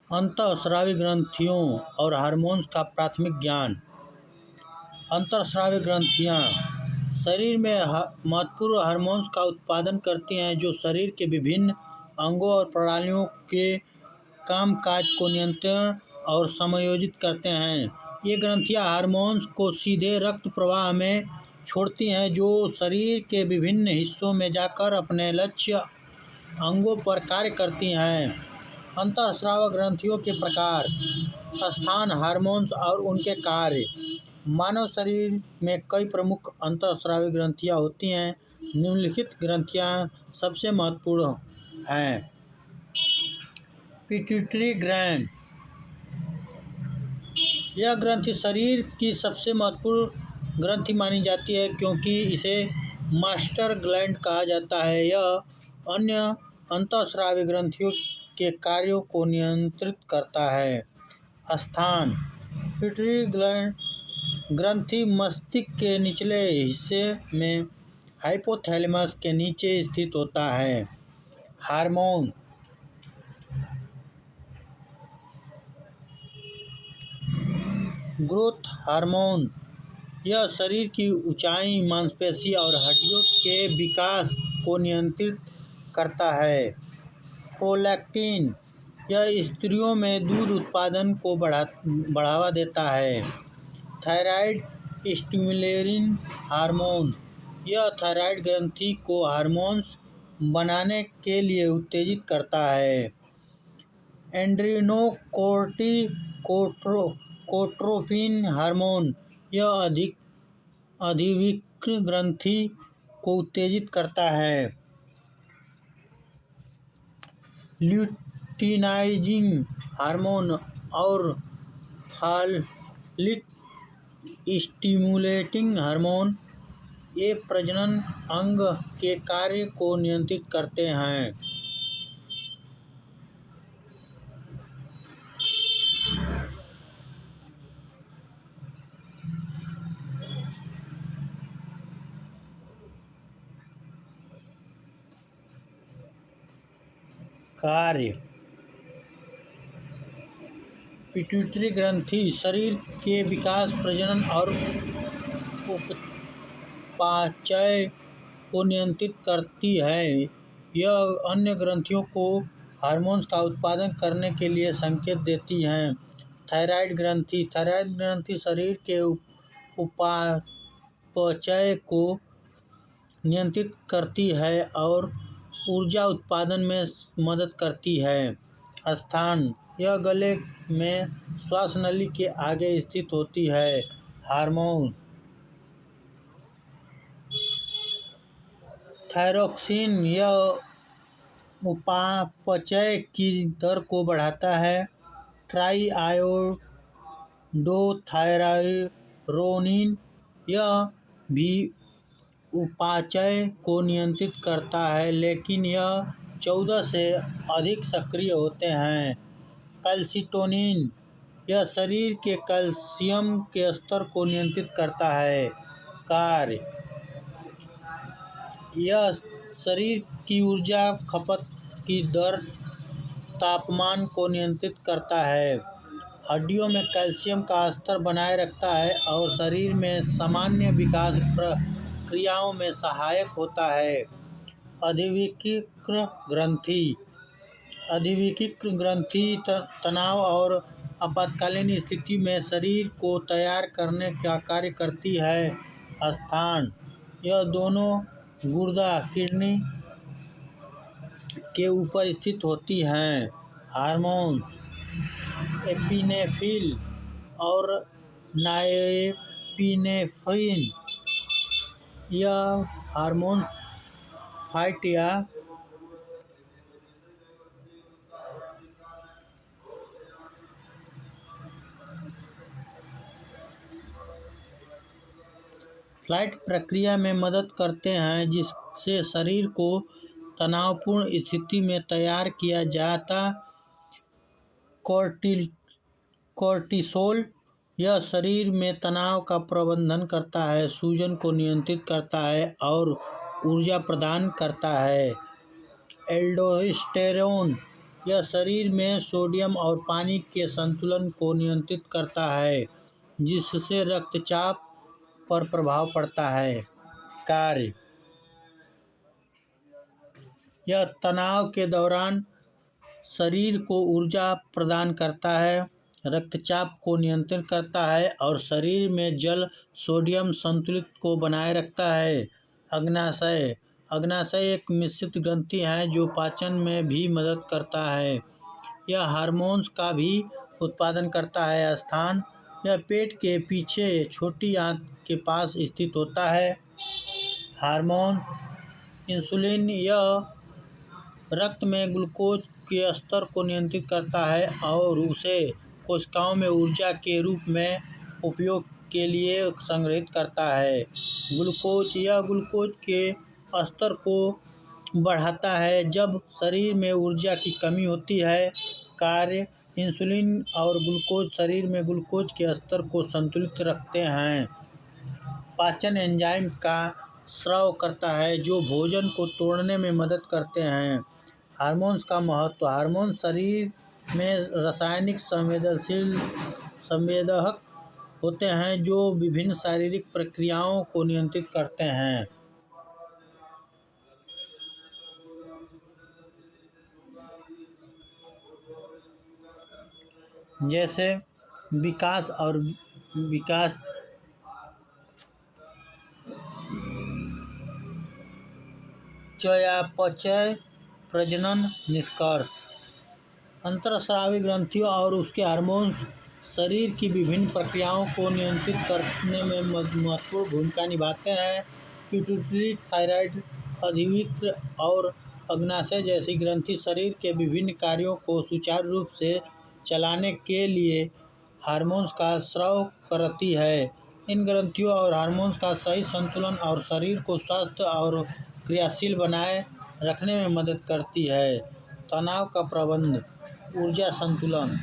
अंतःस्रावी ग्रंथियों और हार्मोन्स का प्राथमिक ज्ञान। अंतःस्रावी ग्रंथियां शरीर में महत्वपूर्ण हार्मोन्स का उत्पादन करती हैं जो शरीर के विभिन्न अंगों और प्रणालियों के कामकाज को नियंत्रित और समायोजित करते हैं। ये ग्रंथियां हार्मोन्स को सीधे रक्त प्रवाह में छोड़ती हैं जो शरीर के विभिन्न हिस्सों में जाकर अपने लक्ष्य अंगों पर कार्य करती हैं। अंतःस्राव ग्रंथियों के प्रकार, स्थान, हार्मोन्स और उनके कार्य। मानव शरीर में कई प्रमुख अंतःस्रावी ग्रंथियां होती हैं। निम्नलिखित ग्रंथियां सबसे महत्वपूर्ण हैं। Pituitary gland. यह ग्रंथि शरीर की सबसे महत्वपूर्ण ग्रंथि मानी जाती है क्योंकि इसे मास्टर ग्लैंड कहा जाता है। यह अन्य अंतःस्रावी ग्रंथियों के कार्यों को नियंत्रित करता है। स्थान, पिट्यूटरी ग्रंथि मस्तिष्क के निचले हिस्से में हाइपोथैलेमस के नीचे स्थित होता है। Hormone, growth hormone. यह शरीर की ऊंचाई, मांसपेशी और हड्डियों के विकास को नियंत्रित करता है। प्रोलैक्टिन। यह स्त्रियों में दूध उत्पादन को बढ़ावा देता है। Thyroid stimulating hormone. यह थायराइड ग्रंथि को हार्मोन्स बनाने के लिए उत्तेजित करता है। एड्रेनोकोर्टिकोट्रोपिन हार्मोन। यह अधिविक्र ग्रंथि को उत्तेजित करता है। ल्यूटिनाइजिंग हार्मोन और फॉलिक स्टिमुलेटिंग हार्मोन ये प्रजनन अंग के कार्य को नियंत्रित करते हैं। कार्य। पिट्यूटरी ग्रंथि शरीर के विकास, प्रजनन और उपापचय को नियंत्रित करती है। यह अन्य ग्रंथियों को हार्मोन्स का उत्पादन करने के लिए संकेत देती है। थायराइड ग्रंथि। थायराइड ग्रंथि शरीर के उपापचय को नियंत्रित करती है और ऊर्जा उत्पादन में मदद करती है। स्थान, यह गले में श्वास नली के आगे स्थित होती है। Hormone, thyroxine. यह उपापचय की दर को बढ़ाता है। ट्राइआयोडोथायरोनिन। यह भी उपापचय को नियंत्रित करता है लेकिन यह 14 से अधिक सक्रिय होते हैं। कैल्सिटोनिन। यह शरीर के कैल्शियम के स्तर को नियंत्रित करता है। कार्य, यह शरीर की ऊर्जा खपत की दर, तापमान को नियंत्रित करता है। हड्डियों में कैल्शियम का स्तर बनाए रखता है और शरीर में सामान्य विकास प्रक्रियाओं में सहायक होता है। अधिविक्र ग्रंथि। अधिविक्र ग्रंथि तनाव और आपातकालीन स्थिति में शरीर को तैयार करने का कार्य करती है। स्थान, यह दोनों गुर्दा, किडनी के ऊपर स्थित होती हैं। हार्मोन, एपिनेफ्रिन और नॉरएपिनेफ्रिन। यह हार्मोन फाइट या फ्लाइट प्रक्रिया में मदद करते हैं जिससे शरीर को तनावपूर्ण स्थिति में तैयार किया जाता। कोर्टिसोल। यह शरीर में तनाव का प्रबंधन करता है, सूजन को नियंत्रित करता है और ऊर्जा प्रदान करता है। एल्डोस्टेरोन। यह शरीर में सोडियम और पानी के संतुलन को नियंत्रित करता है, जिससे रक्तचाप पर प्रभाव पड़ता है। कार्य: यह तनाव के दौरान शरीर को ऊर्जा प्रदान करता है, रक्तचाप को नियंत्रित करता है और शरीर में जल सोडियम संतुलित को बनाए रखता है। अग्नाशय: अग्नाशय एक मिश्रित ग्रंथि है जो पाचन में भी मदद करता है। यह हार्मोन्स का भी उत्पादन करता है। स्थान: यह पेट के पीछे छोटी आंत के पास स्थित होता है। हार्मोन: इंसुलिन: यह रक्त में ग्लूकोज के स्तर को नियंत्रित करता है और उसे कोशिकाओं में ऊर्जा के रूप में उपयोग के लिए संग्रहित करता है। ग्लूकोज: यह ग्लूकोज के स्तर को बढ़ाता है जब शरीर में ऊर्जा की कमी होती है। कार्य: इंसुलिन और ग्लूकोज शरीर में ग्लूकोज के स्तर को संतुलित रखते हैं। पाचन एंजाइम का स्राव करता है जो भोजन को तोड़ने में मदद करते हैं। हार्मोन्स का महत्व: हार्मोन शरीर में रासायनिक संवेदक होते हैं जो विभिन्न शारीरिक प्रक्रियाओं को नियंत्रित करते हैं। जैसे विकास चयापचय, प्रजनन। निष्कर्ष: अंतःस्रावी ग्रंथियों और उसके हार्मोन्स शरीर की विभिन्न प्रक्रियाओं को नियंत्रित करने में महत्वपूर्ण भूमिका निभाते हैं। पिट्यूटरी, थायराइड, अधिवृक्क और अग्नाशय जैसी ग्रंथि शरीर के विभिन्न कार्यों को सुचारू रूप से चलाने के लिए हार्मोन्स का स्राव करती है। इन ग्रंथियों और हार्मोन्स का सही संतुलन और शरीर को स्वस्थ और क्रियाशील बनाए रखने में मदद करती है। तनाव का प्रबंधन, ऊर्जा संतुलन।